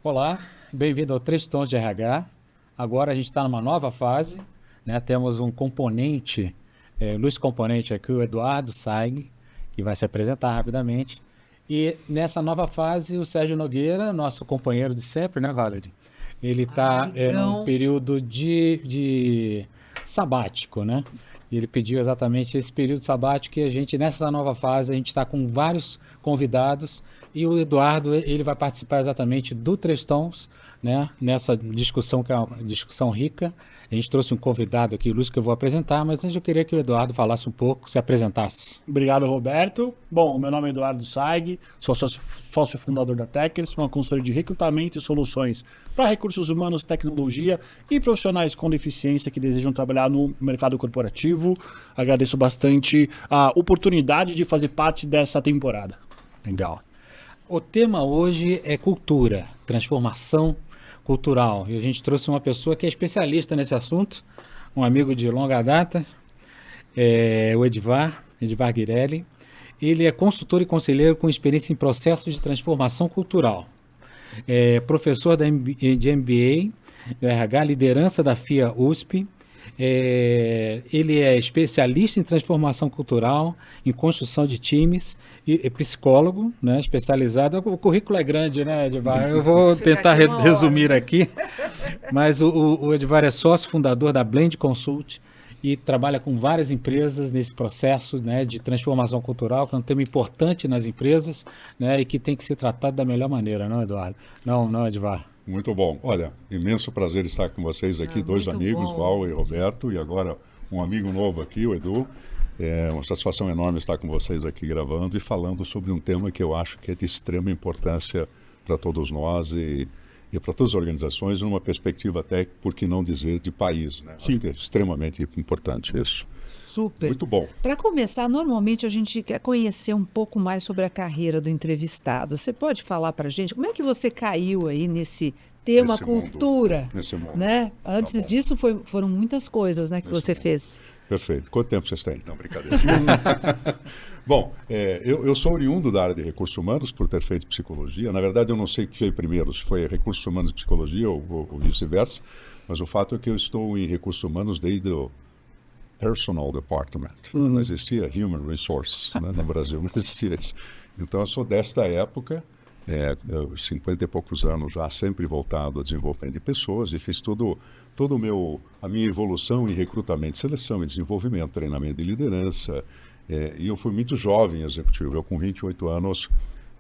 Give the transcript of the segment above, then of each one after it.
Olá, bem-vindo ao Três Tons de RH. Agora a gente está numa nova fase, né? Temos um componente, luz componente aqui, o Eduardo Saig, que vai se apresentar rapidamente. E nessa nova fase, o Sérgio Nogueira, nosso companheiro de sempre, né, Valerie? Ele está num Amigão. período de sabático, né? E ele pediu exatamente esse período sabático que a gente, nessa nova fase, a gente está com vários convidados e o Eduardo, ele vai participar exatamente do Três Tons, né? Nessa discussão que é uma discussão rica. A gente trouxe um convidado aqui, Lúcio, que eu vou apresentar, mas antes eu queria que o Eduardo falasse um pouco, se apresentasse. Obrigado, Roberto. Bom, meu nome é Eduardo Saig, sou sócio fundador da Techers, uma consultoria de recrutamento e soluções para recursos humanos, tecnologia e profissionais com deficiência que desejam trabalhar no mercado corporativo. Agradeço bastante a oportunidade de fazer parte dessa temporada. Legal. O tema hoje é cultura, transformação cultural. E a gente trouxe uma pessoa que é especialista nesse assunto, um amigo de longa data, o Edvar Guirelli. Ele é consultor e conselheiro com experiência em processos de transformação cultural. É professor de MBA, do RH, liderança da FIA USP. Ele é especialista em transformação cultural, em construção de times, e é psicólogo, né, especializado. O currículo é grande, né, Edvar? Eu vou Fica tentar aqui uma hora. resumir aqui, mas o Edvar é sócio fundador da Blend Consult e trabalha com várias empresas nesse processo, né, de transformação cultural, que é um tema importante nas empresas, né, e que tem que ser tratado da melhor maneira, não, Eduardo? Não, não, Edvar. Muito bom. Olha, imenso prazer estar com vocês aqui, dois Muito amigos, bom. Val e Roberto, e agora um amigo novo aqui, o Edu. É uma satisfação enorme estar com vocês aqui gravando e falando sobre um tema que eu acho que é de extrema importância para todos nós e para todas as organizações, numa perspectiva até, por que não dizer, de país, né? Sim. Acho que é extremamente importante isso. Super. Muito bom. Para começar, normalmente a gente quer conhecer um pouco mais sobre a carreira do entrevistado. Você pode falar para a gente como é que você caiu aí nesse tema Nesse mundo, cultura, nesse mundo. né? Tá Antes bom. disso foram muitas coisas, né, que Nesse você mundo. fez. Perfeito. Quanto tempo vocês têm? Não, brincadeira. Bom, eu sou oriundo da área de recursos humanos por ter feito psicologia. Na verdade, eu não sei o que veio primeiro, se foi recursos humanos e psicologia ou vice-versa, mas o fato é que eu estou em recursos humanos desde o Personal Department. Não existia Human Resources, né, no Brasil, não existia isso. Então, eu sou desta época, 50 e poucos anos já, sempre voltado a desenvolvimento de pessoas e fiz a minha evolução em recrutamento, seleção e desenvolvimento, treinamento de liderança. E eu fui muito jovem executivo. Eu, com 28 anos,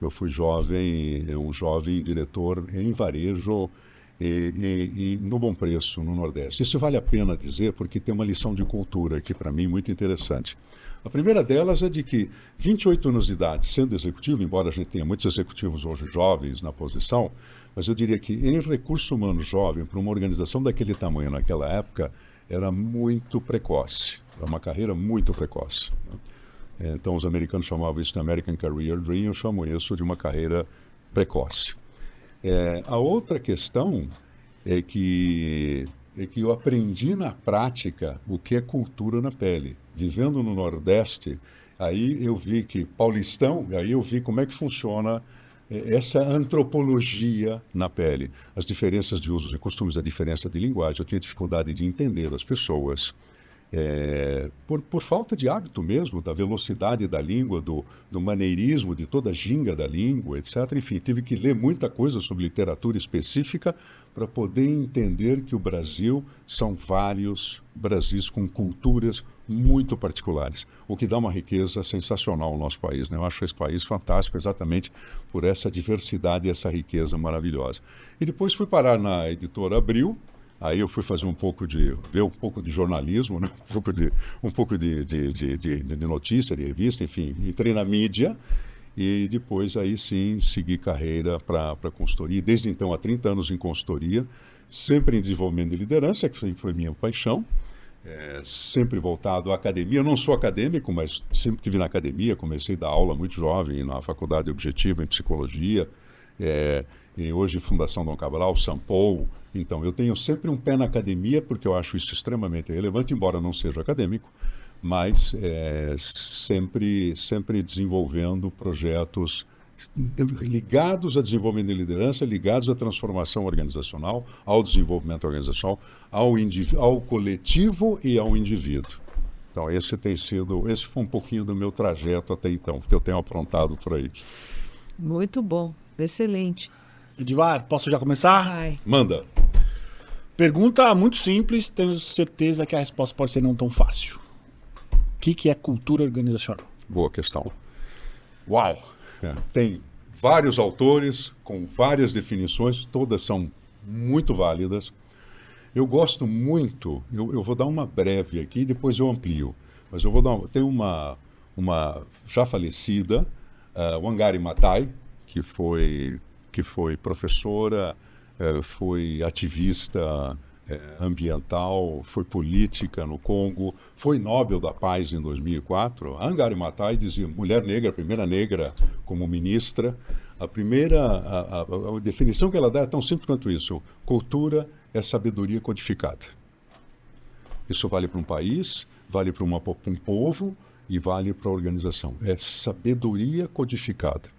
eu fui um jovem diretor em varejo e no Bom Preço, no Nordeste. Isso vale a pena dizer porque tem uma lição de cultura aqui para mim muito interessante. A primeira delas é de que 28 anos de idade, sendo executivo, embora a gente tenha muitos executivos hoje jovens na posição, mas eu diria que em recursos humanos jovem, para uma organização daquele tamanho naquela época, era muito precoce. Era uma carreira muito precoce, né? Então, os americanos chamavam isso de American Career Dream, eu chamo isso de uma carreira precoce. A outra questão é que eu aprendi na prática o que é cultura na pele. Vivendo no Nordeste, aí eu vi que paulistão, aí eu vi como é que funciona essa antropologia na pele. As diferenças de usos e costumes, a diferença de linguagem. Eu tinha dificuldade de entender as pessoas. Por falta de hábito mesmo, da velocidade da língua, do maneirismo, de toda a ginga da língua, etc. Enfim, tive que ler muita coisa sobre literatura específica para poder entender que o Brasil são vários Brasis com culturas muito particulares, o que dá uma riqueza sensacional ao nosso país, né? Eu acho esse país fantástico exatamente por essa diversidade e essa riqueza maravilhosa. E depois fui parar na editora Abril. Aí eu fui fazer ver um pouco de jornalismo, né? um pouco de notícia, de revista, enfim, entrei na mídia e depois aí sim segui carreira para consultoria. E desde então, há 30 anos em consultoria, sempre em desenvolvimento de liderança, que foi minha paixão, sempre voltado à academia. Eu não sou acadêmico, mas sempre estive na academia, comecei a dar aula muito jovem na Faculdade Objetiva em Psicologia, e hoje Fundação Dom Cabral, São Paulo. Então, eu tenho sempre um pé na academia, porque eu acho isso extremamente relevante, embora não seja acadêmico, mas sempre desenvolvendo projetos ligados a desenvolvimento de liderança, ligados à transformação organizacional, ao desenvolvimento organizacional, ao coletivo e ao indivíduo. Então, esse foi um pouquinho do meu trajeto até então, que eu tenho aprontado por aí. Muito bom, excelente. Edivar, posso já começar? Vai. Manda. Pergunta muito simples, tenho certeza que a resposta pode ser não tão fácil. O que é cultura organizacional? Boa questão. Uau! Tem vários autores com várias definições, todas são muito válidas. Eu gosto muito, eu vou dar uma breve aqui e depois eu amplio, mas eu vou dar tem uma já falecida, Wangari Maathai, que foi professora, foi ativista ambiental, foi política no Congo, foi Nobel da Paz em 2004. A Wangari Maathai dizia, mulher negra, a primeira negra como ministra, a definição que ela dá é tão simples quanto isso: cultura é sabedoria codificada. Isso vale para um país, vale para um povo e vale para a organização. É sabedoria codificada.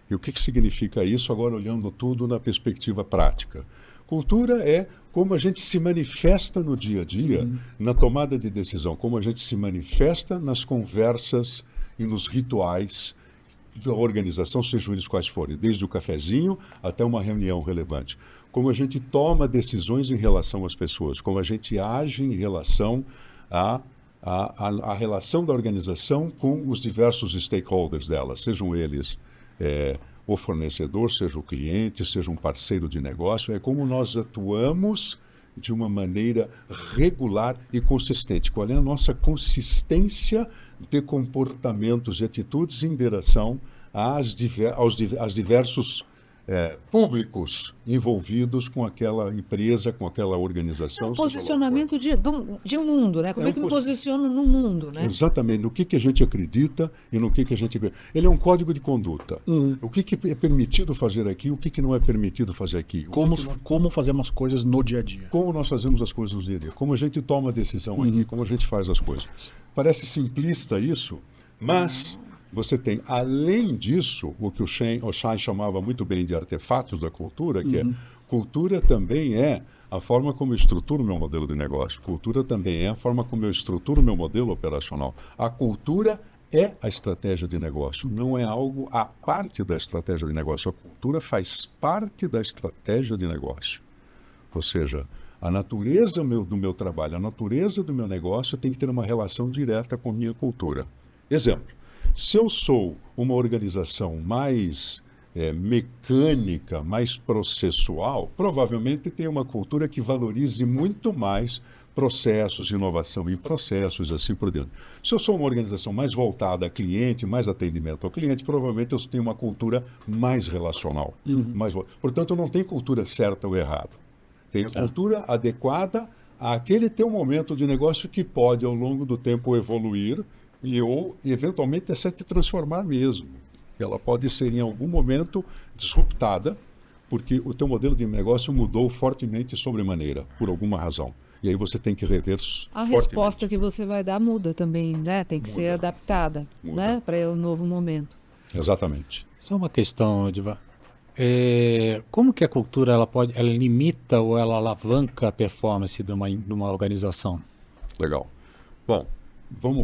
E o que significa isso agora olhando tudo na perspectiva prática? Cultura é como a gente se manifesta no dia a dia, na tomada de decisão, como a gente se manifesta nas conversas e nos rituais da organização, sejam eles quais forem, desde o cafezinho até uma reunião relevante. Como a gente toma decisões em relação às pessoas, como a gente age em relação à relação da organização com os diversos stakeholders dela, sejam eles o fornecedor, seja o cliente, seja um parceiro de negócio, é como nós atuamos de uma maneira regular e consistente. Qual é a nossa consistência de comportamentos e atitudes em direção aos diversos públicos envolvidos com aquela empresa, com aquela organização. É um posicionamento de mundo, né? Como é que me posiciono no mundo, né? Exatamente, no que a gente acredita e no que a gente... Ele é um código de conduta. O que é permitido fazer aqui, o que não é permitido fazer aqui. Como fazemos coisas no dia a dia. Como nós fazemos as coisas no dia a dia. Como a gente toma a decisão aqui, como a gente faz as coisas. Parece simplista isso, mas... Você tem, além disso, o que o Schein chamava muito bem de artefatos da cultura, que cultura também é a forma como eu estruturo o meu modelo de negócio. Cultura também é a forma como eu estruturo o meu modelo operacional. A cultura é a estratégia de negócio, não é algo à parte da estratégia de negócio. A cultura faz parte da estratégia de negócio. Ou seja, a natureza do meu trabalho, a natureza do meu negócio tem que ter uma relação direta com a minha cultura. Exemplo. Se eu sou uma organização mais mecânica, mais processual, provavelmente tem uma cultura que valorize muito mais processos, inovação em processos, assim por diante. Se eu sou uma organização mais voltada a cliente, mais atendimento ao cliente, provavelmente eu tenho uma cultura mais relacional. Portanto, não tem cultura certa ou errada. Tem a cultura adequada àquele teu momento de negócio que pode, ao longo do tempo, evoluir ou, eventualmente, até se transformar mesmo. Ela pode ser, em algum momento, disruptada, porque o teu modelo de negócio mudou fortemente sobremaneira, por alguma razão. E aí você tem que rever a resposta que você vai dar muda também, né? Tem que ser adaptada, né? Para o novo momento. Exatamente. Só uma questão, Edivar. Como que a cultura ela limita ou ela alavanca a performance de uma organização? Legal. Bom,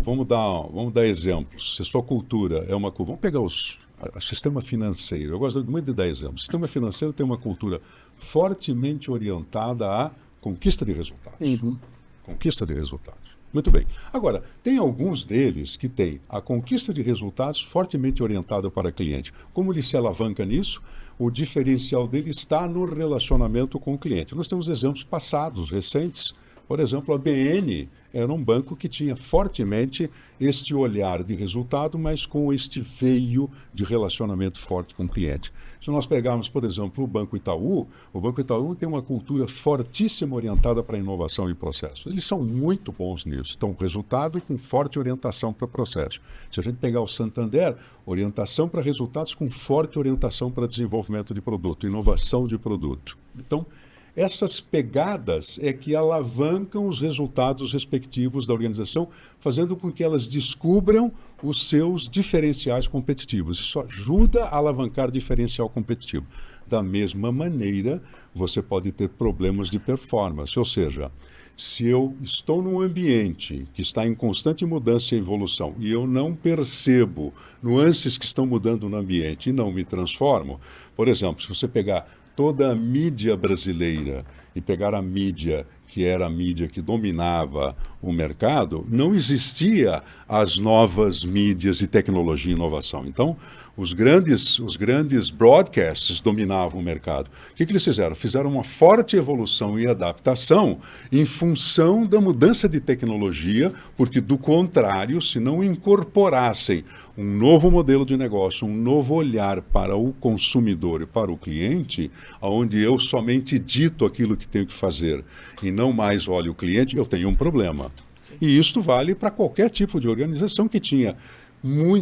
vamos dar exemplos. Se a sua cultura é uma... Vamos pegar o sistema financeiro. Eu gosto muito de dar exemplos. O sistema financeiro tem uma cultura fortemente orientada à conquista de resultados. Conquista de resultados. Muito bem. Agora, tem alguns deles que têm a conquista de resultados fortemente orientada para cliente. Como ele se alavanca nisso? O diferencial dele está no relacionamento com o cliente. Nós temos exemplos passados, recentes. Por exemplo, a BN era um banco que tinha fortemente este olhar de resultado, mas com este veio de relacionamento forte com o cliente. Se nós pegarmos, por exemplo, o Banco Itaú tem uma cultura fortíssima orientada para a inovação e processos. Eles são muito bons nisso, então resultado com forte orientação para processo. Se a gente pegar o Santander, orientação para resultados com forte orientação para desenvolvimento de produto, inovação de produto. Então, essas pegadas é que alavancam os resultados respectivos da organização, fazendo com que elas descubram os seus diferenciais competitivos. Isso ajuda a alavancar diferencial competitivo. Da mesma maneira, você pode ter problemas de performance, ou seja, se eu estou num ambiente que está em constante mudança e evolução e eu não percebo nuances que estão mudando no ambiente e não me transformo, por exemplo, se você pegar toda a mídia brasileira e pegar a mídia que era a mídia que dominava o mercado, não existia as novas mídias de tecnologia e inovação. Então, os grandes broadcasts dominavam o mercado. O que eles fizeram? Fizeram uma forte evolução e adaptação em função da mudança de tecnologia, porque, do contrário, se não incorporassem um novo modelo de negócio, um novo olhar para o consumidor e para o cliente, onde eu somente dito aquilo que tenho que fazer e não mais olho o cliente, eu tenho um problema. Sim. E isso vale para qualquer tipo de organização que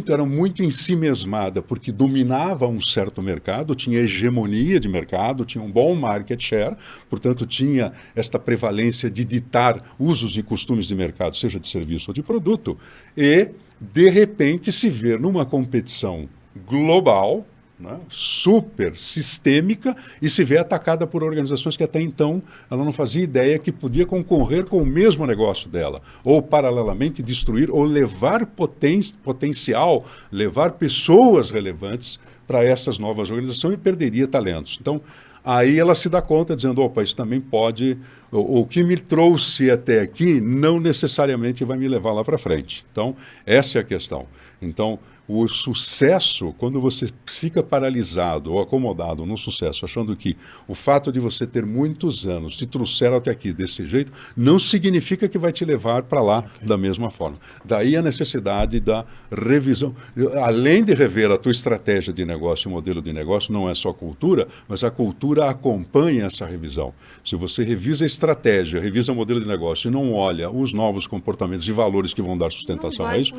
era muito em si mesmada, porque dominava um certo mercado, tinha hegemonia de mercado, tinha um bom market share, portanto tinha esta prevalência de ditar usos e costumes de mercado, seja de serviço ou de produto, e de repente se ver numa competição global, né, super sistêmica, e se vê atacada por organizações que até então ela não fazia ideia que podia concorrer com o mesmo negócio dela, ou paralelamente destruir, ou levar potencial, levar pessoas relevantes para essas novas organizações e perderia talentos. Então, aí ela se dá conta dizendo, opa, isso também pode, o que me trouxe até aqui não necessariamente vai me levar lá para frente. Então, essa é a questão. Então, o sucesso, quando você fica paralisado ou acomodado no sucesso, achando que o fato de você ter muitos anos te trouxeram até aqui desse jeito, não significa que vai te levar para lá da mesma forma. Daí a necessidade da revisão. Além de rever a tua estratégia de negócio e modelo de negócio, não é só cultura, mas a cultura acompanha essa revisão. Se você revisa a estratégia, revisa o modelo de negócio e não olha os novos comportamentos e valores que vão dar sustentação a isso,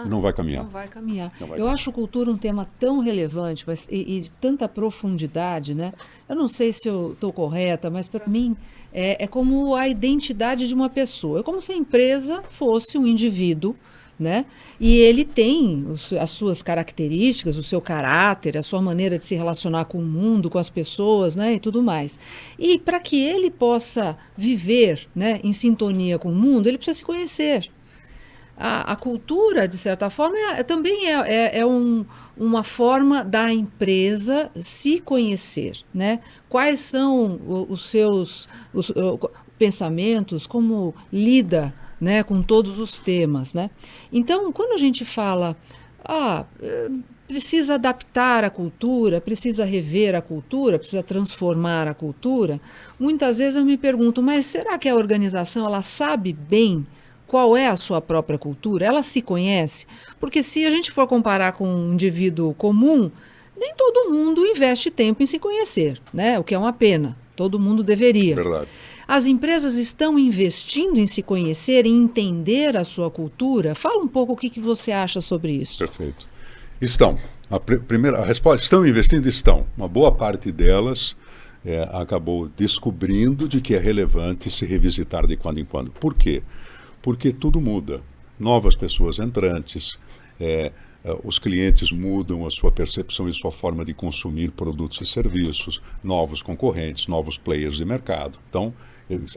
não vai caminhar. Não vai caminhar. Eu acho cultura um tema tão relevante e de tanta profundidade, né? Eu não sei se eu estou correta, mas para mim é como a identidade de uma pessoa. É como se a empresa fosse um indivíduo, né? E ele tem as suas características, o seu caráter, a sua maneira de se relacionar com o mundo, com as pessoas, né? E tudo mais. E para que ele possa viver, né, em sintonia com o mundo, ele precisa se conhecer. A cultura, de certa forma, também é uma forma da empresa se conhecer, né? Quais são os seus pensamentos, como lida, né, com todos os temas, né? Então, quando a gente fala, precisa adaptar a cultura, precisa rever a cultura, precisa transformar a cultura, muitas vezes eu me pergunto, mas será que a organização ela sabe bem qual é a sua própria cultura? Ela se conhece? Porque se a gente for comparar com um indivíduo comum, nem todo mundo investe tempo em se conhecer, né? O que é uma pena. Todo mundo deveria. Verdade. As empresas estão investindo em se conhecer, em entender a sua cultura? Fala um pouco o que você acha sobre isso. Perfeito. Estão. A resposta, estão investindo? Estão. Uma boa parte delas acabou descobrindo de que é relevante se revisitar de quando em quando. Por quê? Porque tudo muda. Novas pessoas entrantes, os clientes mudam a sua percepção e sua forma de consumir produtos e serviços, novos concorrentes, novos players de mercado. Então,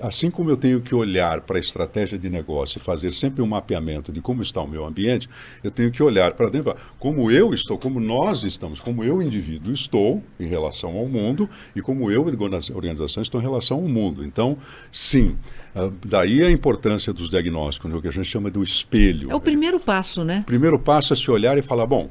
assim como eu tenho que olhar para a estratégia de negócio e fazer sempre um mapeamento de como está o meu ambiente, eu tenho que olhar para dentro, como eu estou, como nós estamos, como eu, indivíduo, estou em relação ao mundo e como eu, organização, estou em relação ao mundo. Então, sim, daí a importância dos diagnósticos, o que a gente chama do espelho. É o primeiro passo, né? O primeiro passo é se olhar e falar, bom,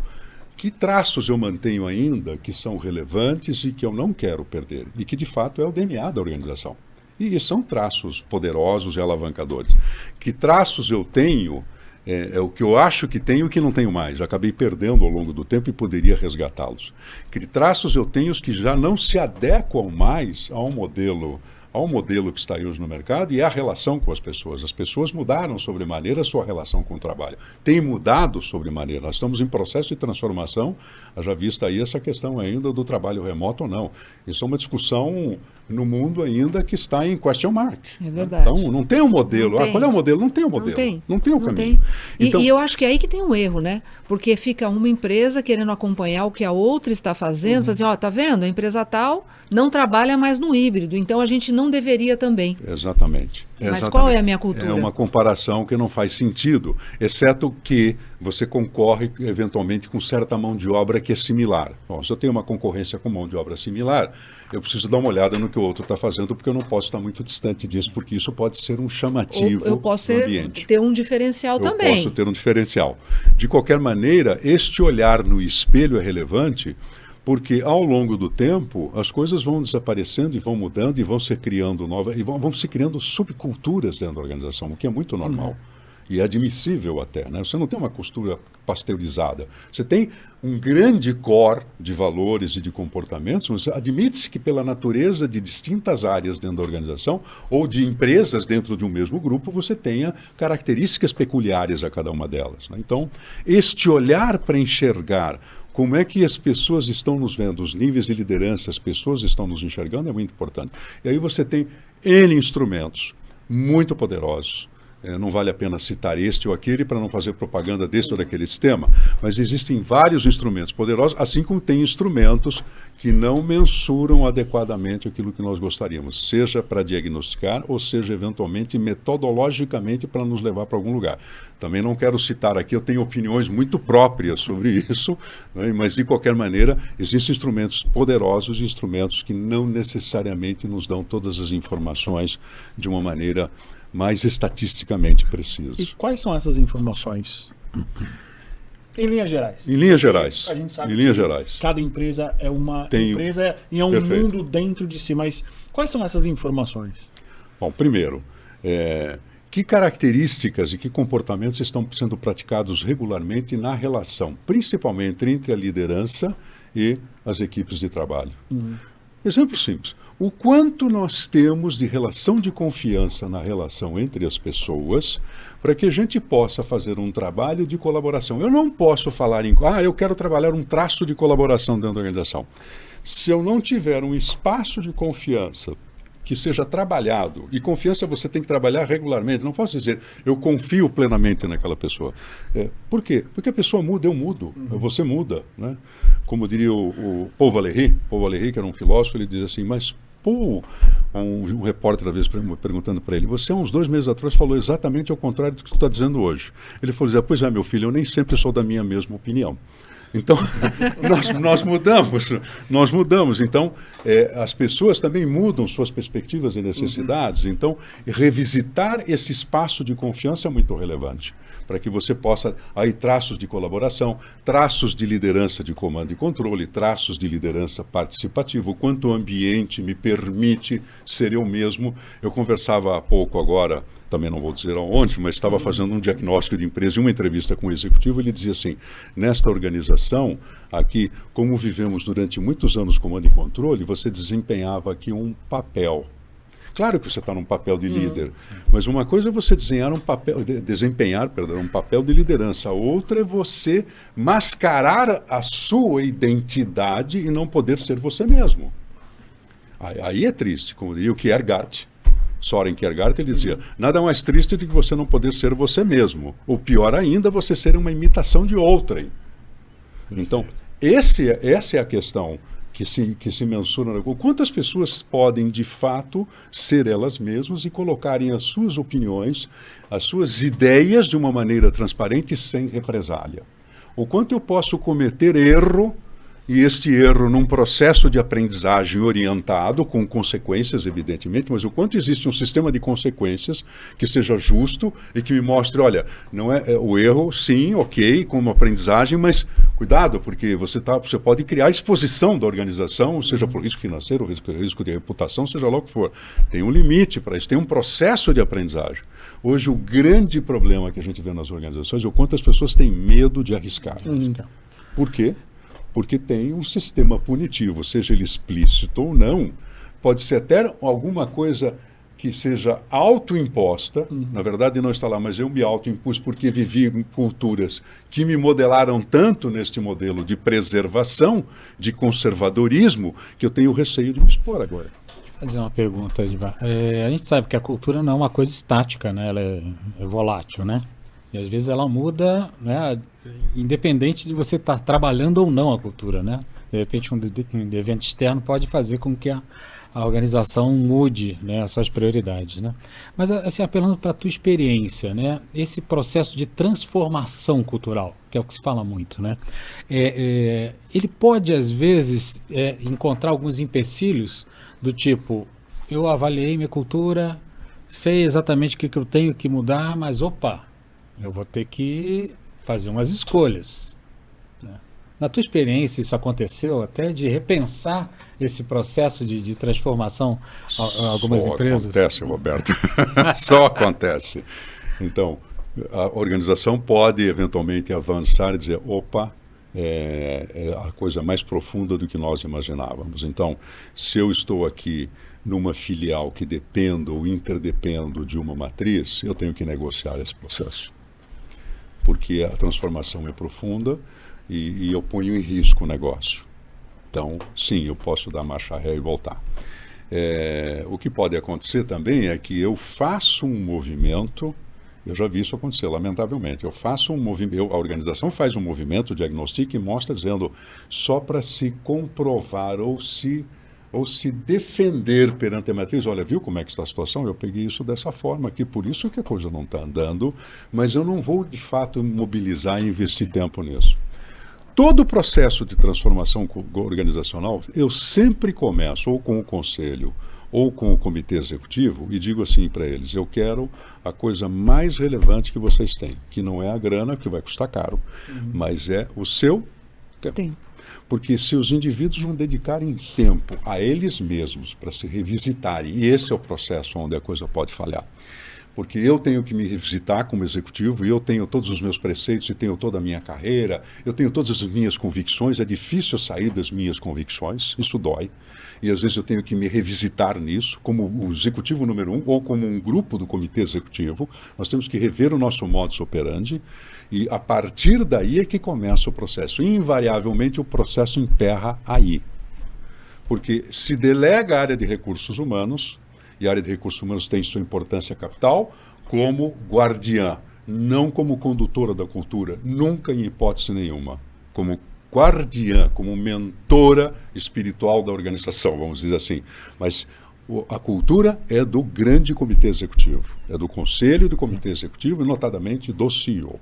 que traços eu mantenho ainda que são relevantes e que eu não quero perder? E que, de fato, é o DNA da organização. E são traços poderosos e alavancadores. Que traços eu tenho, é o que eu acho que tenho e que não tenho mais. Já acabei perdendo ao longo do tempo e poderia resgatá-los. Que traços eu tenho que já não se adequam mais ao modelo que está aí hoje no mercado e à relação com as pessoas. As pessoas mudaram sobremaneira a sua relação com o trabalho. Tem mudado sobremaneira. Nós estamos em processo de transformação, já vista aí essa questão ainda do trabalho remoto ou não. Isso é uma discussão no mundo ainda que está em question mark. É verdade. Então, não tem um modelo. Não tem. Qual é o modelo? Não tem um modelo. Não tem o caminho. Então, E eu acho que é aí que tem um erro, né? Porque fica uma empresa querendo acompanhar o que a outra está fazendo, fazer, ó, tá vendo? A empresa tal não trabalha mais no híbrido, então a gente não deveria também. Exatamente. Mas qual é a minha cultura? É uma comparação que não faz sentido, exceto que você concorre eventualmente com certa mão de obra que é similar. Bom, se eu tenho uma concorrência com mão de obra similar, eu preciso dar uma olhada no que o outro está fazendo, porque eu não posso estar muito distante disso, porque isso pode ser um chamativo Ou eu posso no ambiente. ter um diferencial também. Eu posso ter um diferencial. De qualquer maneira, este olhar no espelho é relevante, porque ao longo do tempo as coisas vão desaparecendo e vão mudando e vão se criando novas, e vão se criando subculturas dentro da organização, o que é muito normal. E é admissível até, né? Você não tem uma cultura pasteurizada. Você tem um grande core de valores e de comportamentos, mas admite-se que pela natureza de distintas áreas dentro da organização ou de empresas dentro de um mesmo grupo, você tenha características peculiares a cada uma delas, né? Então, este olhar para enxergar como é que as pessoas estão nos vendo, os níveis de liderança, as pessoas estão nos enxergando, é muito importante. E aí você tem N instrumentos muito poderosos. Não vale a pena citar este ou aquele para não fazer propaganda deste ou daquele sistema, mas existem vários instrumentos poderosos, assim como tem instrumentos que não mensuram adequadamente aquilo que nós gostaríamos, seja para diagnosticar ou seja eventualmente metodologicamente para nos levar para algum lugar. Também não quero citar aqui, eu tenho opiniões muito próprias sobre isso, né, mas de qualquer maneira existem instrumentos poderosos e instrumentos que não necessariamente nos dão todas as informações de uma maneira mais estatisticamente precisa. E quais são essas informações? Em linhas gerais. Em linhas gerais. A gente sabe em linhas que gerais. cada empresa é uma empresa e é um Perfeito. mundo dentro de si, mas quais são essas informações? Bom, primeiro, que características e que comportamentos estão sendo praticados regularmente na relação, principalmente entre a liderança e as equipes de trabalho? Exemplo simples. O quanto nós temos de relação de confiança na relação entre as pessoas para que a gente possa fazer um trabalho de colaboração. Eu não posso falar em, eu quero trabalhar um traço de colaboração dentro da organização. Se eu não tiver um espaço de confiança que seja trabalhado, e confiança você tem que trabalhar regularmente, não posso dizer, eu confio plenamente naquela pessoa. Por quê? Porque a pessoa muda, eu mudo, você muda, né? Como diria o Paul Valéry, que era um filósofo, ele diz assim, mas Paul, um repórter, às vezes, perguntando para ele, você há uns 2 meses atrás falou exatamente ao contrário do que você está dizendo hoje. Ele falou, pois é, meu filho, eu nem sempre sou da minha mesma opinião. Então, nós mudamos. Então, as pessoas também mudam suas perspectivas e necessidades. Então, revisitar esse espaço de confiança é muito relevante, para que você possa, aí traços de colaboração, traços de liderança de comando e controle, traços de liderança participativa, o quanto o ambiente me permite ser eu mesmo. Eu conversava há pouco agora, também não vou dizer aonde, mas estava fazendo um diagnóstico de empresa e uma entrevista com o executivo, ele dizia assim, nesta organização, aqui, como vivemos durante muitos anos comando e controle, você desempenhava aqui um papel. Claro que você está num papel de líder, mas uma coisa é você desempenhar um papel de liderança, a outra é você mascarar a sua identidade e não poder ser você mesmo. Aí é triste, como diria o Kierkegaard. Soren Kierkegaard, ele dizia, nada mais triste do que você não poder ser você mesmo. Ou pior ainda, você ser uma imitação de outrem. Então, essa é a questão que se mensura. Quantas pessoas podem, de fato, ser elas mesmas e colocarem as suas opiniões, as suas ideias de uma maneira transparente e sem represália? O quanto eu posso cometer erro, e este erro num processo de aprendizagem orientado, com consequências, evidentemente, mas o quanto existe um sistema de consequências que seja justo e que me mostre, olha, não é o erro, sim, ok, como aprendizagem, mas cuidado, porque você pode criar exposição da organização, seja por risco financeiro, risco de reputação, seja lá o que for. Tem um limite para isso, tem um processo de aprendizagem. Hoje, o grande problema que a gente vê nas organizações é o quanto as pessoas têm medo de arriscar. Por quê? Porque tem um sistema punitivo, seja ele explícito ou não, pode ser até alguma coisa que seja autoimposta, na verdade não está lá, mas eu me autoimpus porque vivi em culturas que me modelaram tanto neste modelo de preservação, de conservadorismo, que eu tenho receio de me expor agora. fazer uma pergunta, Edvar. A gente sabe que a cultura não é uma coisa estática, né? Ela é volátil, né? E às vezes ela muda, né? Independente de você estar trabalhando ou não a cultura, né? De repente um evento externo pode fazer com que a organização mude, né, as suas prioridades, né? Mas assim, apelando para a tua experiência, né? Esse processo de transformação cultural, que é o que se fala muito, né? Ele pode às vezes encontrar alguns empecilhos do tipo, eu avaliei minha cultura, sei exatamente o que eu tenho que mudar, mas opa, eu vou ter que fazer umas escolhas, né? Na tua experiência, isso aconteceu até de repensar esse processo de transformação em algumas empresas? Só acontece, Roberto. Só acontece. Então, a organização pode eventualmente avançar e dizer, opa, é a coisa mais profunda do que nós imaginávamos. Então, se eu estou aqui numa filial que dependo ou interdependo de uma matriz, eu tenho que negociar esse processo. Porque a transformação é profunda e eu ponho em risco o negócio. Então, sim, eu posso dar marcha ré e voltar. O que pode acontecer também é que eu faço um movimento, eu já vi isso acontecer, lamentavelmente, eu faço um movimento, a organização faz um movimento, diagnostica e mostra dizendo só para se comprovar ou se defender perante a matriz, olha, viu como é que está a situação? Eu peguei isso dessa forma aqui, por isso que a coisa não está andando, mas eu não vou de fato mobilizar e investir tempo nisso. Todo o processo de transformação organizacional, eu sempre começo ou com o conselho ou com o comitê executivo e digo assim para eles, eu quero a coisa mais relevante que vocês têm, que não é a grana, que vai custar caro, mas é o seu tempo. Porque se os indivíduos não dedicarem tempo a eles mesmos para se revisitarem, e esse é o processo onde a coisa pode falhar, porque eu tenho que me revisitar como executivo e eu tenho todos os meus preceitos e tenho toda a minha carreira, eu tenho todas as minhas convicções, é difícil sair das minhas convicções, isso dói, e às vezes eu tenho que me revisitar nisso, como o executivo número 1 ou como um grupo do comitê executivo, nós temos que rever o nosso modus operandi e a partir daí é que começa o processo. Invariavelmente o processo emperra aí, porque se delega a área de recursos humanos, e a área de recursos humanos tem sua importância capital como guardiã, não como condutora da cultura, nunca em hipótese nenhuma, como guardiã, como mentora espiritual da organização, vamos dizer assim. Mas a cultura é do grande comitê executivo, é do conselho do comitê executivo e notadamente do CEO.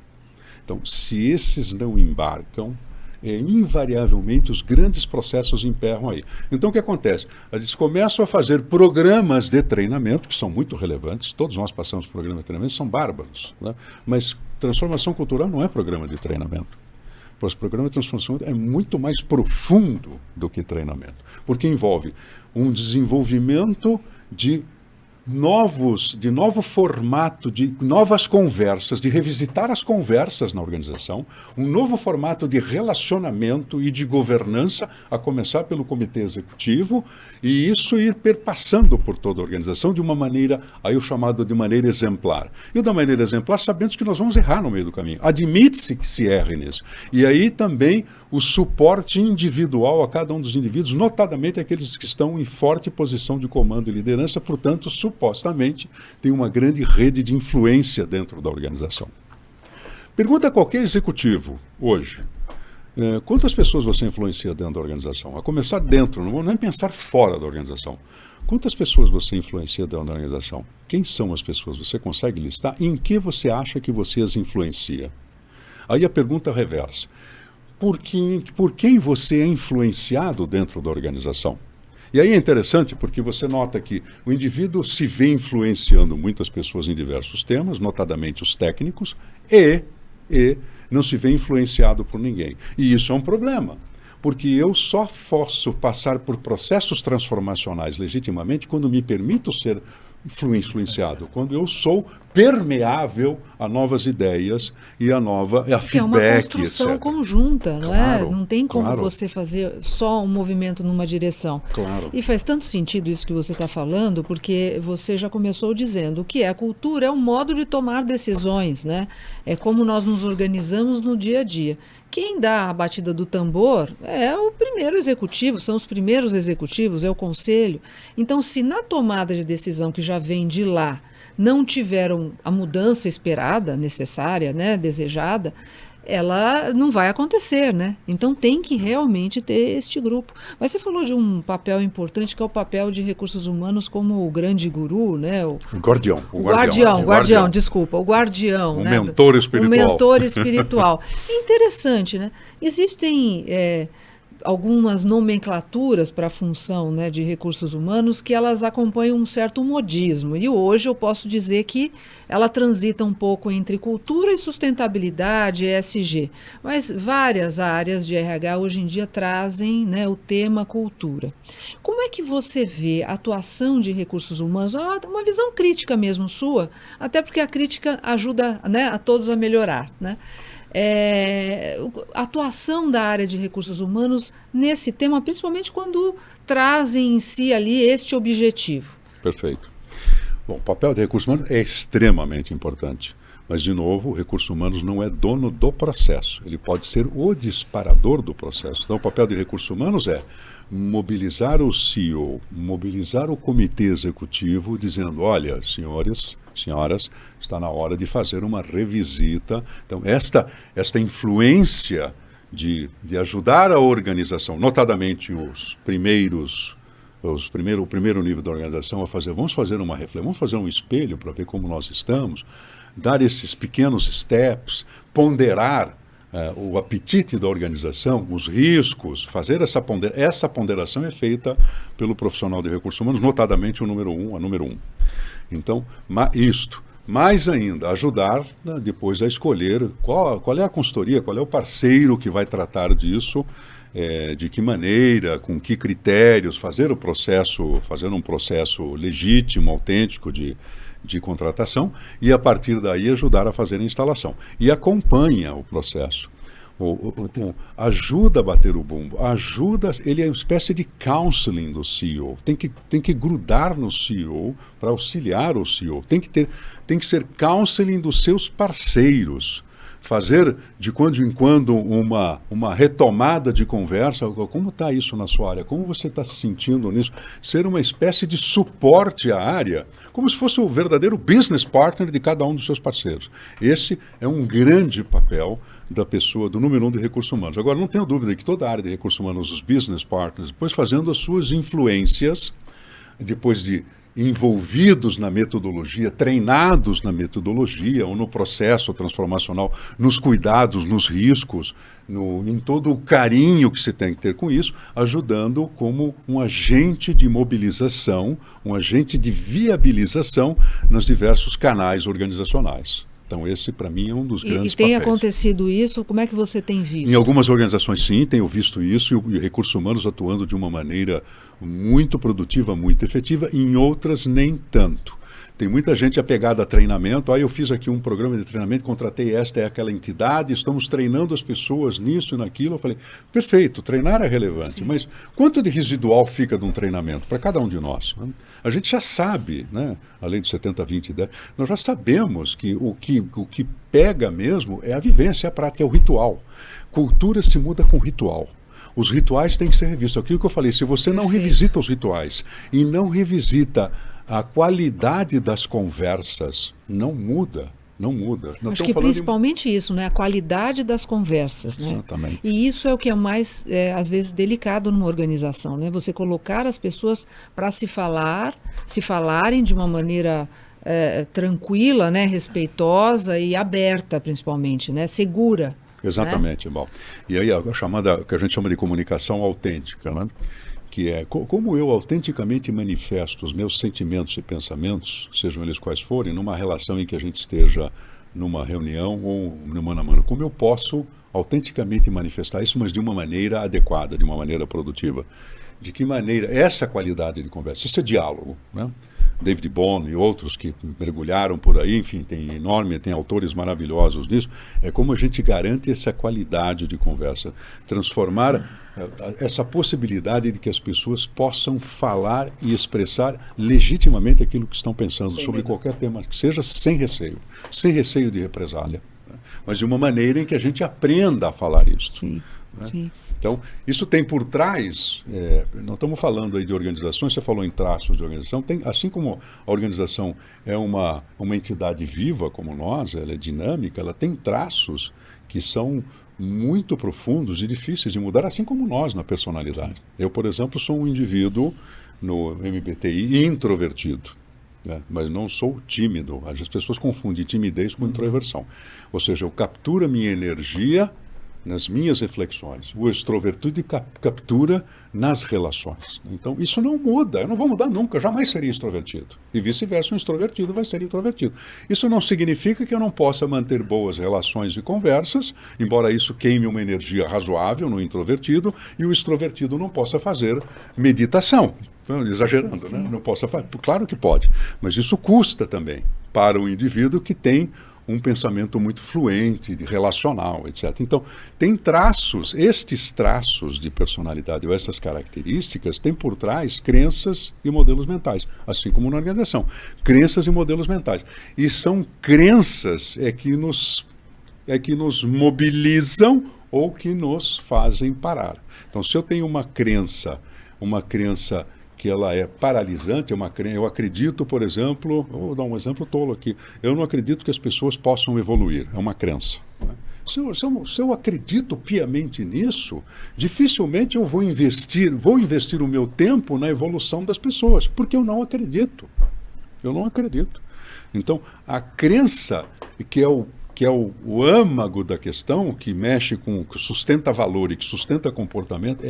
Então, se esses não embarcam, invariavelmente os grandes processos emperram aí. Então o que acontece? Eles começam a fazer programas de treinamento, que são muito relevantes, todos nós passamos por programas de treinamento, são bárbaros, né? Mas transformação cultural não é programa de treinamento. O programa de transformação é muito mais profundo do que treinamento, porque envolve um desenvolvimento de novo formato, de novas conversas, de revisitar as conversas na organização, um novo formato de relacionamento e de governança, a começar pelo comitê executivo, e isso ir perpassando por toda a organização de uma maneira, aí o chamado de maneira exemplar. E da maneira exemplar, sabendo que nós vamos errar no meio do caminho. Admite-se que se erre nisso. E aí também o suporte individual a cada um dos indivíduos, notadamente aqueles que estão em forte posição de comando e liderança, portanto, supostamente, tem uma grande rede de influência dentro da organização. Pergunta a qualquer executivo hoje, quantas pessoas você influencia dentro da organização? A começar dentro, não vou nem pensar fora da organização. Quantas pessoas você influencia dentro da organização? Quem são as pessoas? Você consegue listar? Em que você acha que você as influencia? Aí a pergunta reversa. Por quem você é influenciado dentro da organização? E aí é interessante porque você nota que o indivíduo se vê influenciando muitas pessoas em diversos temas, notadamente os técnicos, e não se vê influenciado por ninguém. E isso é um problema, porque eu só posso passar por processos transformacionais legitimamente quando me permito ser influenciado, quando eu sou permeável a novas ideias e a feedback, Que é uma construção etc. conjunta, não Claro, é? Não tem como claro. você fazer só um movimento numa direção. Claro. E faz tanto sentido isso que você está falando, porque você já começou dizendo o que é a cultura, é um modo de tomar decisões, né? É como nós nos organizamos no dia a dia. Quem dá a batida do tambor é o primeiro executivo, são os primeiros executivos, é o conselho. Então, se na tomada de decisão que já vem de lá, não tiveram a mudança esperada, necessária, né, desejada, ela não vai acontecer, né? Então tem que realmente ter este grupo. Mas você falou de um papel importante que é o papel de recursos humanos como o grande guru, né? O guardião. O guardião, desculpa, o guardião. O né? mentor espiritual. O mentor espiritual. Interessante, né? Existem algumas nomenclaturas para a função, né, de recursos humanos que elas acompanham um certo modismo. E hoje eu posso dizer que ela transita um pouco entre cultura e sustentabilidade, ESG. Mas várias áreas de RH hoje em dia trazem, né, o tema cultura. Como é que você vê a atuação de recursos humanos? Uma visão crítica mesmo sua, até porque a crítica ajuda, né, a todos a melhorar, né? A atuação da área de recursos humanos nesse tema, principalmente quando trazem em si ali este objetivo. Perfeito. Bom, o papel de recursos humanos é extremamente importante. Mas, de novo, o recursos humanos não é dono do processo. Ele pode ser o disparador do processo. Então, o papel de recursos humanos é mobilizar o CEO, mobilizar o comitê executivo, dizendo, olha, senhores, senhoras, está na hora de fazer uma revisita. Então, esta influência de ajudar a organização, notadamente o primeiro nível da organização a fazer, vamos fazer uma reflexão, vamos fazer um espelho para ver como nós estamos, dar esses pequenos steps, ponderar o apetite da organização, os riscos, fazer essa ponderação é feita pelo profissional de recursos humanos, notadamente a número 1. Então, mais ainda, ajudar, né, depois a escolher qual é a consultoria, qual é o parceiro que vai tratar disso, de que maneira, com que critérios, fazer um processo legítimo, autêntico de contratação e, a partir daí, ajudar a fazer a instalação. E acompanha o processo. Ajuda a bater o bumbo, ele é uma espécie de counseling do CEO, tem que grudar no CEO para auxiliar o CEO, tem que ser counseling dos seus parceiros, fazer de quando em quando uma retomada de conversa, como está isso na sua área, como você está se sentindo nisso, ser uma espécie de suporte à área, como se fosse o verdadeiro business partner de cada um dos seus parceiros. Esse é um grande papel da pessoa, do número 1 de recursos humanos. Agora, não tenho dúvida que toda a área de recursos humanos, os business partners, depois fazendo as suas influências, depois de envolvidos na metodologia, treinados na metodologia ou no processo transformacional, nos cuidados, nos riscos, em todo o carinho que se tem que ter com isso, ajudando como um agente de mobilização, um agente de viabilização nos diversos canais organizacionais. Então, esse, para mim, é um dos grandes papéis. E tem acontecido isso? Como é que você tem visto? Em algumas organizações, sim, tenho visto isso, e recursos humanos atuando de uma maneira muito produtiva, muito efetiva, em outras, nem tanto. Tem muita gente apegada a treinamento. Eu fiz aqui um programa de treinamento, contratei esta e aquela entidade, estamos treinando as pessoas nisso e naquilo. Eu falei, perfeito, treinar é relevante, sim, mas quanto de residual fica de um treinamento para cada um de nós? Né? A gente já sabe, né? A lei do 70-20-10, nós já sabemos que o que pega mesmo é a vivência, a prática, é o ritual. Cultura se muda com ritual. Os rituais têm que ser revistos. Aquilo que eu falei, se você não revisita os rituais e não revisita a qualidade das conversas, não muda. Acho que principalmente isso, né? A qualidade das conversas. Né? Exatamente. E isso é o que é mais, às vezes, delicado numa organização. Né? Você colocar as pessoas para se falarem de uma maneira tranquila, né? Respeitosa e aberta, principalmente, né? Segura. Exatamente, né? Bom. E aí que a gente chama de comunicação autêntica, né? Que é como eu autenticamente manifesto os meus sentimentos e pensamentos, sejam eles quais forem, numa relação em que a gente esteja numa reunião ou no mano a mano, como eu posso autenticamente manifestar isso, mas de uma maneira adequada, de uma maneira produtiva. De que maneira essa qualidade de conversa, isso é diálogo, né? David Bohm e outros que mergulharam por aí, enfim, tem autores maravilhosos nisso, é como a gente garante essa qualidade de conversa, transformar essa possibilidade de que as pessoas possam falar e expressar legitimamente aquilo que estão pensando sobre qualquer tema, que seja sem receio de represália, né? Mas de uma maneira em que a gente aprenda a falar isso. Sim, né? sim. Então, isso tem por trás, não estamos falando aí de organizações, você falou em traços de organização, assim como a organização é uma entidade viva como nós, ela é dinâmica, ela tem traços que são muito profundos e difíceis de mudar, assim como nós na personalidade. Eu, por exemplo, sou um indivíduo no MBTI introvertido, né? Mas não sou tímido. As pessoas confundem timidez com introversão. Ou seja, eu capturo a minha energia nas minhas reflexões. O extrovertido captura nas relações. Então, isso não muda. Eu não vou mudar nunca. Jamais seria extrovertido. E vice-versa, um extrovertido vai ser introvertido. Isso não significa que eu não possa manter boas relações e conversas, embora isso queime uma energia razoável no introvertido, e o extrovertido não possa fazer meditação. Exagerando, né? Não possa fazer. Claro que pode. Mas isso custa também para o indivíduo que tem um pensamento muito fluente, relacional, etc. Então, tem traços, estes traços de personalidade, ou essas características, têm por trás crenças e modelos mentais, assim como na organização. Crenças e modelos mentais. E são crenças que nos mobilizam ou que nos fazem parar. Então, se eu tenho uma crença que ela é paralisante, eu acredito, por exemplo, vou dar um exemplo tolo aqui, eu não acredito que as pessoas possam evoluir, é uma crença. Né? Se eu acredito piamente nisso, dificilmente eu vou investir o meu tempo na evolução das pessoas, porque eu não acredito. Então, a crença, que é o âmago da questão, que mexe com, que sustenta valor e que sustenta comportamento,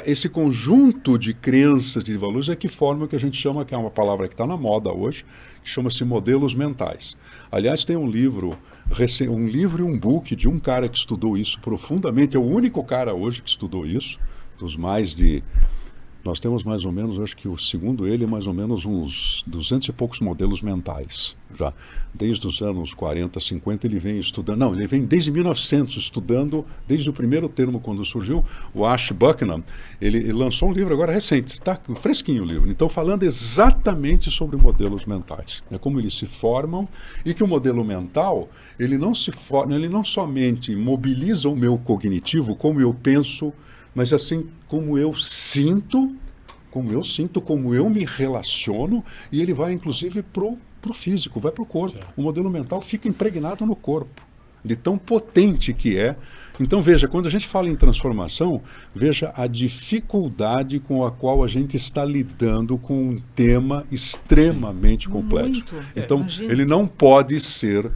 esse conjunto de crenças e de valores é que forma o que a gente chama, que é uma palavra que está na moda hoje, que chama-se modelos mentais. Aliás, tem um livro e um book de um cara que estudou isso profundamente, é o único cara hoje que estudou isso, nós temos mais ou menos, acho que segundo ele, mais ou menos uns 200 e poucos modelos mentais. Já desde os anos 40, 50, ele vem estudando. Não, ele vem desde 1900 estudando, desde o primeiro termo quando surgiu, o Ash Buchanan. Ele lançou um livro agora recente, está fresquinho o livro. Então, falando exatamente sobre modelos mentais, como eles se formam e que o modelo mental, ele não somente mobiliza o meu cognitivo, como eu penso, mas assim como eu sinto, como eu me relaciono, e ele vai inclusive para o físico, vai para o corpo. O modelo mental fica impregnado no corpo, de tão potente que é. Então veja, quando a gente fala em transformação, veja a dificuldade com a qual a gente está lidando com um tema extremamente complexo. Então ele não pode ser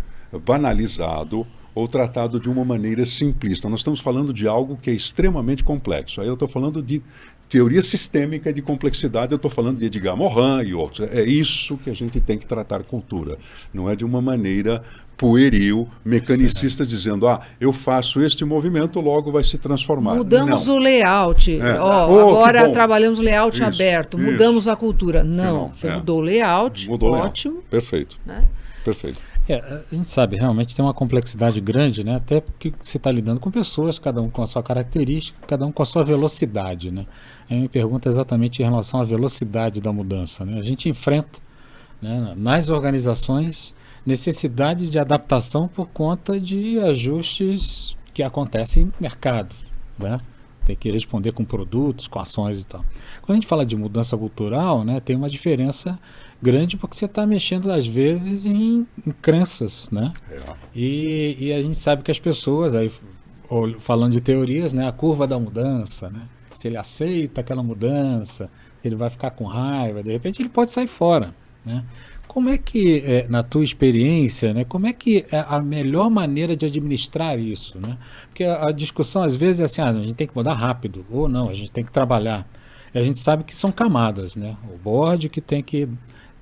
banalizado ou tratado de uma maneira simplista. Nós estamos falando de algo que é extremamente complexo. Aí eu estou falando de teoria sistêmica de complexidade, eu estou falando de Edgar Morin e outros. É isso que a gente tem que tratar cultura. Não é de uma maneira pueril, mecanicista, dizendo, eu faço este movimento, logo vai se transformar. Mudamos o layout. Agora trabalhamos o layout aberto. Mudamos a cultura. Não, você mudou o layout. Ótimo. Perfeito. Né? Perfeito. A gente sabe, realmente tem uma complexidade grande, né? Até porque você está lidando com pessoas, cada um com a sua característica, cada um com a sua velocidade, né? A minha pergunta é exatamente em relação à velocidade da mudança, né? A gente enfrenta, né, nas organizações, necessidade de adaptação por conta de ajustes que acontecem no mercado, né? Tem que responder com produtos, com ações e tal. Quando a gente fala de mudança cultural, né, tem uma diferença grande porque você está mexendo às vezes em crenças, né? E a gente sabe que as pessoas, aí falando de teorias, né, a curva da mudança, né? Se ele aceita aquela mudança, ele vai ficar com raiva, de repente ele pode sair fora, né? Como é que, na tua experiência, né, como é que é a melhor maneira de administrar isso, né? Porque a discussão às vezes é assim, a gente tem que mudar rápido, ou não, a gente tem que trabalhar. E a gente sabe que são camadas, né? O board que tem que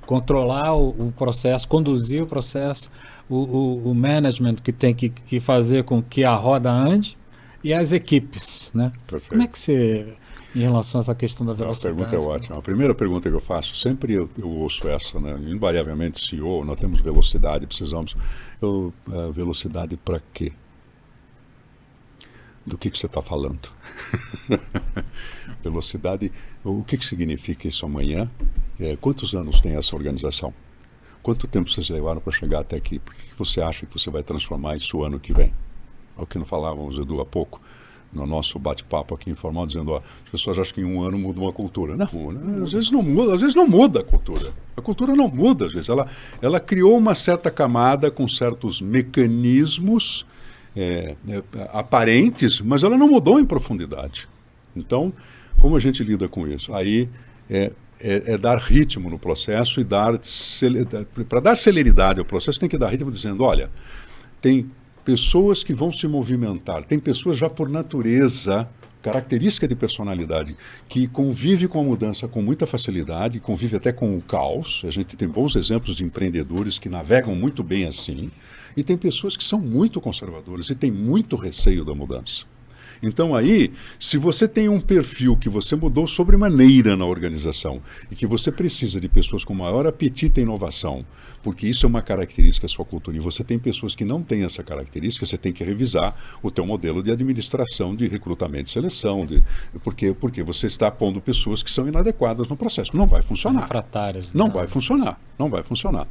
controlar o processo, conduzir o processo, o management que tem que fazer com que a roda ande, e as equipes, né? Perfeito. Como é que você em relação a essa questão da A velocidade? pergunta é ótima. A primeira pergunta que eu faço, sempre eu ouço essa, né? Invariavelmente, CEO, nós temos velocidade, precisamos. Velocidade para quê? Do que você está falando? Velocidade, o que significa isso amanhã? Quantos anos tem essa organização? Quanto tempo vocês levaram para chegar até aqui? Por que você acha que você vai transformar isso ano que vem? É o que não falávamos, Edu, há pouco, no nosso bate-papo aqui informal, dizendo, ó, as pessoas acham que em um ano muda uma cultura. Não, né? Às vezes não muda a cultura. A cultura não muda, às vezes. Ela criou uma certa camada com certos mecanismos aparentes, mas ela não mudou em profundidade. Então, como a gente lida com isso? Aí é dar ritmo no processo e para dar celeridade ao processo tem que dar ritmo dizendo, olha, tem pessoas que vão se movimentar, tem pessoas já por natureza, característica de personalidade, que convive com a mudança com muita facilidade, convive até com o caos. A gente tem bons exemplos de empreendedores que navegam muito bem assim, e tem pessoas que são muito conservadoras e têm muito receio da mudança. Então aí, se você tem um perfil que você mudou sobremaneira na organização e que você precisa de pessoas com maior apetite à inovação, porque isso é uma característica da sua cultura, e você tem pessoas que não têm essa característica, você tem que revisar o teu modelo de administração, de recrutamento e seleção, porque você está pondo pessoas que são inadequadas no processo. Não vai funcionar. Refratárias. Não vai funcionar. Não vai funcionar.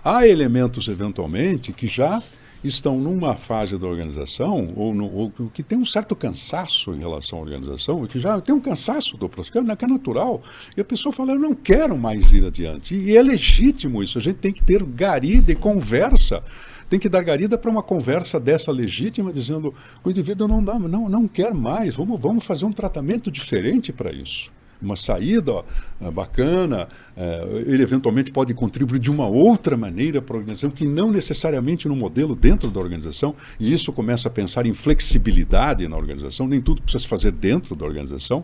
Há elementos, eventualmente, que já estão numa fase da organização, ou que tem um certo cansaço em relação à organização, que já tem um cansaço do processo, que é natural, e a pessoa fala, eu não quero mais ir adiante. E é legítimo isso, a gente tem que ter garida e conversa, tem que dar garida para uma conversa dessa legítima, dizendo, o indivíduo não quer mais, vamos fazer um tratamento diferente para isso. Uma saída bacana, ele eventualmente pode contribuir de uma outra maneira para a organização, que não necessariamente no modelo dentro da organização, e isso começa a pensar em flexibilidade na organização, nem tudo precisa se fazer dentro da organização.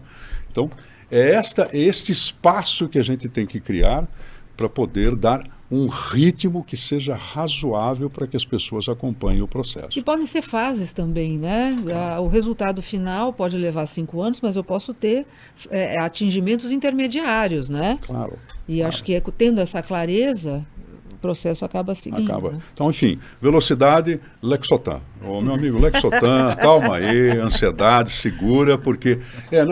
Então, é este espaço que a gente tem que criar para poder dar um ritmo que seja razoável para que as pessoas acompanhem o processo. E podem ser fases também, né? O resultado final pode levar 5 anos, mas eu posso ter atingimentos intermediários, né? Claro. E acho que tendo essa clareza, o processo acaba seguindo. Né? Então, enfim, velocidade, Lexotan. Ô, meu amigo, Lexotan, calma aí, ansiedade, segura, porque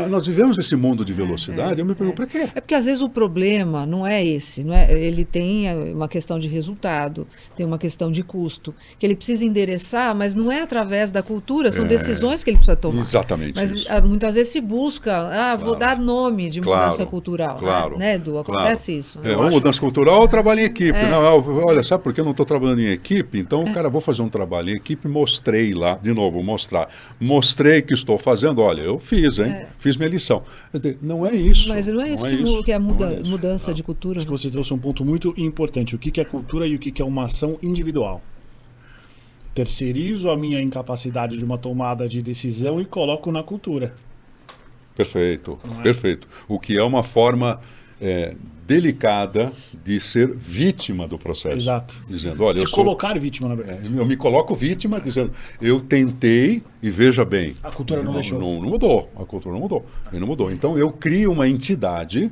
nós vivemos esse mundo de velocidade, eu me pergunto, para quê? É porque às vezes o problema não é esse, não é? Ele tem uma questão de resultado, tem uma questão de custo, que ele precisa endereçar, mas não é através da cultura, são decisões que ele precisa tomar. Exatamente. Mas isso. Muitas vezes se busca, vou dar nome de mudança cultural. Claro. Né, Edu? Acontece isso. Né? Mudança cultural, eu trabalho em equipe. Não, olha, sabe por que eu não estou trabalhando em equipe? Então, cara, vou fazer um trabalho em equipe, mostrei lá, de novo, mostrei que estou fazendo, olha, eu fiz, fiz minha lição. Quer dizer, não é isso. Mas não é isso que é a mudança de cultura. Acho que você trouxe um ponto muito importante, o que é cultura e o que é uma ação individual. Terceirizo a minha incapacidade de uma tomada de decisão e coloco na cultura. Perfeito, perfeito. O que é uma forma delicada de ser vítima do processo. Exato. Dizendo, olha, colocar vítima, na verdade. Eu me coloco vítima, dizendo, eu tentei e veja bem. A cultura não deixou. Não mudou. A cultura não mudou. E não mudou. Então eu crio uma entidade,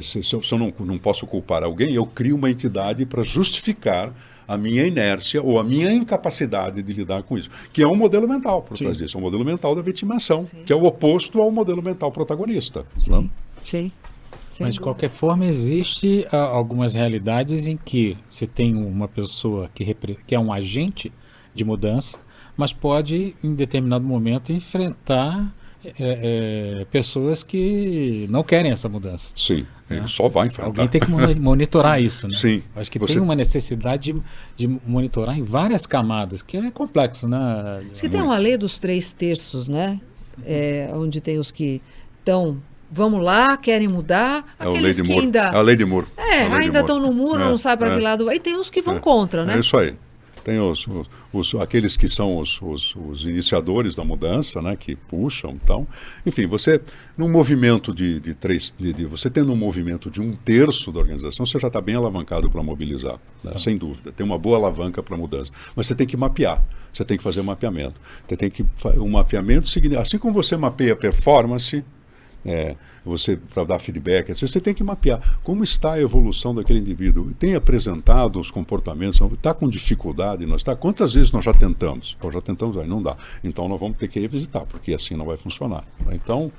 se eu não posso culpar alguém, eu crio uma entidade para justificar a minha inércia ou a minha incapacidade de lidar com isso, que é um modelo mental por trás disso, é um modelo mental da vitimação, Sim. que é o oposto ao modelo mental protagonista. Sim. Sim. Mas de qualquer forma existe algumas realidades em que você tem uma pessoa que é um agente de mudança, mas pode em determinado momento enfrentar pessoas que não querem essa mudança. Sim, só vai enfrentar. Alguém tem que monitorar isso, né? Sim. Acho que tem uma necessidade de monitorar em várias camadas, que é complexo, né? Se tem uma lei dos 3/3, né? Onde tem os que estão, vamos lá, querem mudar, aqueles que ainda... A lei de Moore. Ainda estão no muro, não sabem para que lado vai. E tem os que vão contra, né? É isso aí. Tem aqueles que são os iniciadores da mudança, né, que puxam, então, enfim, você num movimento você tendo um movimento de 1/3 da organização, você já está bem alavancado para mobilizar, né, sem dúvida, tem uma boa alavanca para mudança, mas você tem que mapear, você tem que fazer mapeamento, o mapeamento significa, assim como você mapeia performance, você para dar feedback, você tem que mapear como está a evolução daquele indivíduo. Tem apresentado os comportamentos, está com dificuldade, quantas vezes nós já tentamos? Já tentamos, aí não dá. Então nós vamos ter que revisitar, porque assim não vai funcionar. Então,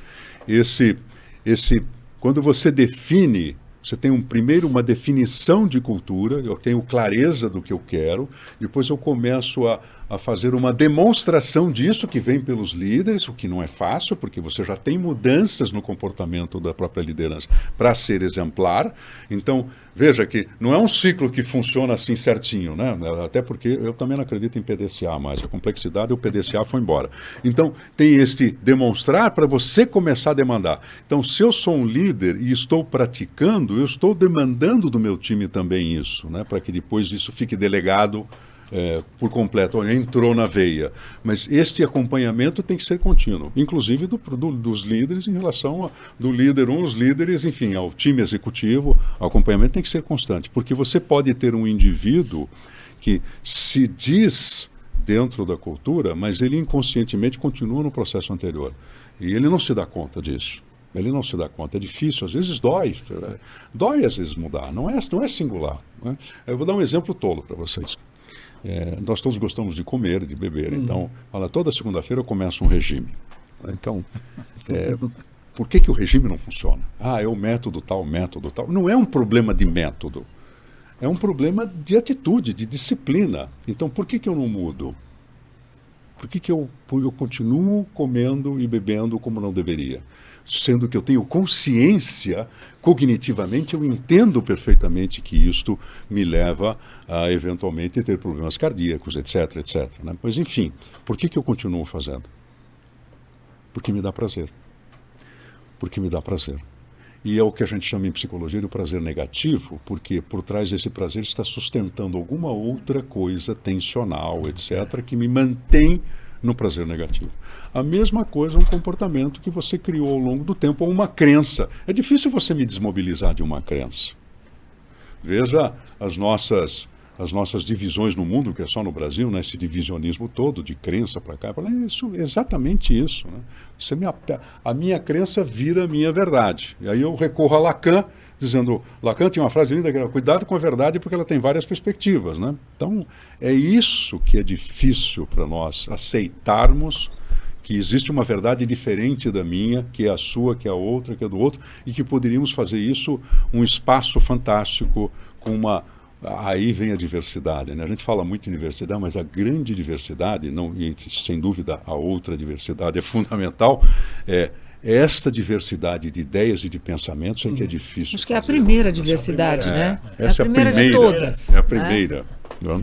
quando você define, você tem primeiro uma definição de cultura, eu tenho clareza do que eu quero, depois eu começo a fazer uma demonstração disso que vem pelos líderes, o que não é fácil, porque você já tem mudanças no comportamento da própria liderança para ser exemplar. Então, veja que não é um ciclo que funciona assim certinho, né? Até porque eu também não acredito em PDCA mais. A complexidade, o PDCA foi embora. Então, tem este demonstrar para você começar a demandar. Então, se eu sou um líder e estou praticando, eu estou demandando do meu time também isso, né? Para que depois isso fique delegado por completo, entrou na veia. Mas este acompanhamento tem que ser contínuo, inclusive dos líderes em relação do líder 1, os líderes, enfim, ao time executivo. O acompanhamento tem que ser constante, porque você pode ter um indivíduo que se diz dentro da cultura, mas ele inconscientemente continua no processo anterior. E ele não se dá conta disso. Ele não se dá conta, é difícil, às vezes dói às vezes mudar, não é singular, né? Eu vou dar um exemplo tolo para vocês. Nós todos gostamos de comer, de beber, então, toda segunda-feira eu começo um regime. Então, por que o regime não funciona? É o método tal. Não é um problema de método, é um problema de atitude, de disciplina. Então, por que eu não mudo? Por que eu continuo comendo e bebendo como não deveria? Sendo que eu tenho consciência, cognitivamente, eu entendo perfeitamente que isto me leva a, eventualmente, ter problemas cardíacos, etc, etc. Né? Pois, enfim, por que eu continuo fazendo? Porque me dá prazer. Porque me dá prazer. E é o que a gente chama em psicologia de prazer negativo, porque por trás desse prazer está sustentando alguma outra coisa tensional, etc., que me mantém no prazer negativo. A mesma coisa, um comportamento que você criou ao longo do tempo, ou uma crença. É difícil você me desmobilizar de uma crença. Veja as nossas divisões no mundo, que é só no Brasil, né? Esse divisionismo todo de crença para cá. Exatamente isso. Né? A minha crença vira a minha verdade. E aí eu recorro a Lacan, dizendo, Lacan tinha uma frase linda que era, cuidado com a verdade porque ela tem várias perspectivas. Né? Então, é isso que é difícil para nós aceitarmos, que existe uma verdade diferente da minha, que é a sua, que é a outra, que é do outro, e que poderíamos fazer isso um espaço fantástico, com uma... Aí vem a diversidade, né? A gente fala muito em diversidade, mas a grande diversidade, e sem dúvida a outra diversidade é fundamental, esta diversidade de ideias e de pensamentos é que é difícil. Acho que é a primeira diversidade, né? Essa é a primeira de todas. É a primeira. Né?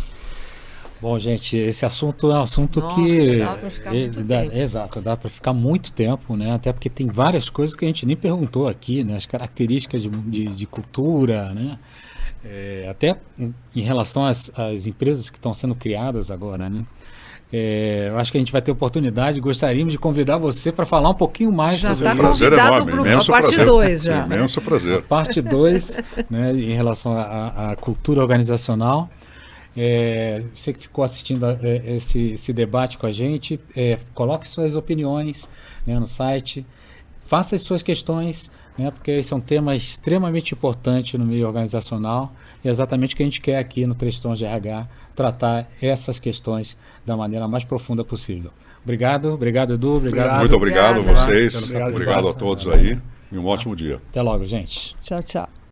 Bom, gente, esse assunto é um assunto que... dá para ficar muito tempo. Exato, dá para ficar muito tempo, né? Até porque tem várias coisas que a gente nem perguntou aqui, né? As características de cultura, né? Até em relação às empresas que estão sendo criadas agora, né? Eu acho que a gente vai ter oportunidade, gostaríamos de convidar você para falar um pouquinho mais já sobre tá isso. Prazer convidado enorme, para a parte 2 já. Imenso prazer. Parte 2, né, em relação à cultura organizacional. Você que ficou assistindo esse debate com a gente, coloque suas opiniões, né, no site, faça as suas questões, né, porque esse é um tema extremamente importante no meio organizacional e é exatamente o que a gente quer aqui no 3 Tons de RH, tratar essas questões da maneira mais profunda possível. Obrigado, Edu. Muito obrigado a vocês, Obrigado obrigado a todos aí e um ótimo dia. Até logo, gente. Tchau, tchau.